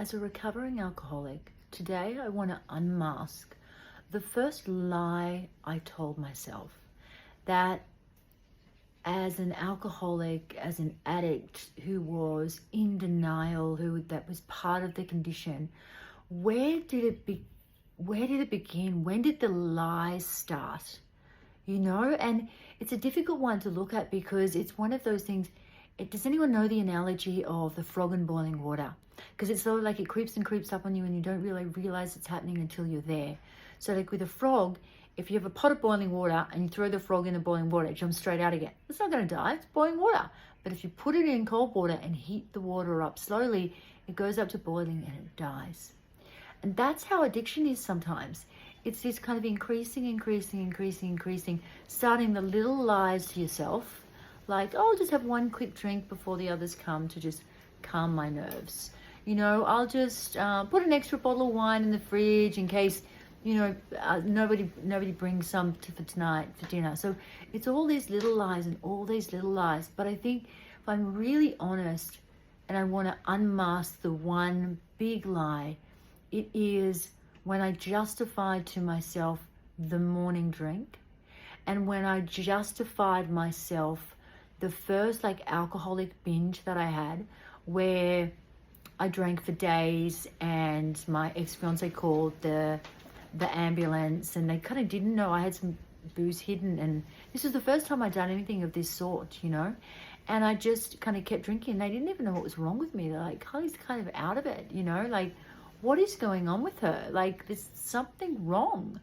As a recovering alcoholic, today I want to unmask the first lie I told myself, that as an alcoholic, as an addict who was in denial, that was part of the condition, where did it begin? When did the lies start? And it's a difficult one to look at because it's one of those things. Does anyone know the analogy of the frog in boiling water? Because it's sort of like it creeps and creeps up on you and you don't really realize it's happening until you're there. So like with a frog, if you have a pot of boiling water and you throw the frog in the boiling water, it jumps straight out again. It's not going to die, it's boiling water. But if you put it in cold water and heat the water up slowly, it goes up to boiling and it dies. And that's how addiction is sometimes. It's this kind of increasing, starting the little lies to yourself, like, oh, I'll just have one quick drink before the others come to just calm my nerves. I'll just put an extra bottle of wine in the fridge in case, nobody brings some for tonight for dinner. So it's all these little lies and all these little lies. But I think if I'm really honest and I want to unmask the one big lie, it is when I justified to myself the morning drink, and when I justified myself the first alcoholic binge that I had, where I drank for days and my ex-fiance called the ambulance and they kind of didn't know I had some booze hidden, and this was the first time I'd done anything of this sort, and I just kind of kept drinking. They didn't even know what was wrong with me. They're like, Carly's kind of out of it, what is going on with her? There's something wrong.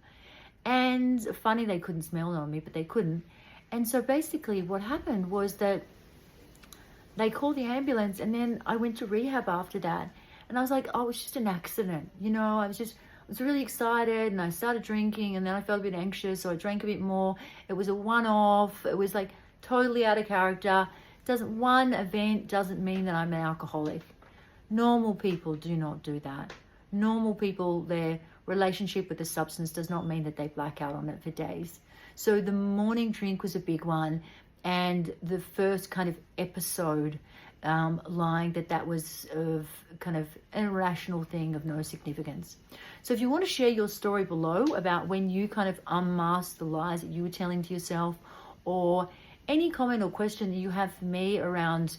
And funny, they couldn't smell it on me, but they couldn't. And so basically what happened was that they called the ambulance, and then I went to rehab after that. And I was like, oh, it was just an accident. I was really excited, and I started drinking, and then I felt a bit anxious, so I drank a bit more. It was a one-off. It was totally out of character. One event doesn't mean that I'm an alcoholic. Normal people do not do that. Normal people, their relationship with the substance does not mean that they black out on it for days. So the morning drink was a big one. And the first kind of episode, lying that was of kind of an irrational thing of no significance. So if you want to share your story below about when you kind of unmasked the lies that you were telling to yourself, or any comment or question that you have for me around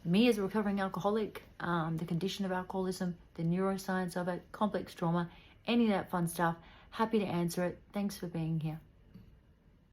me as a recovering alcoholic, the condition of alcoholism, the neuroscience of it, complex trauma, any of that fun stuff, happy to answer it. Thanks for being here.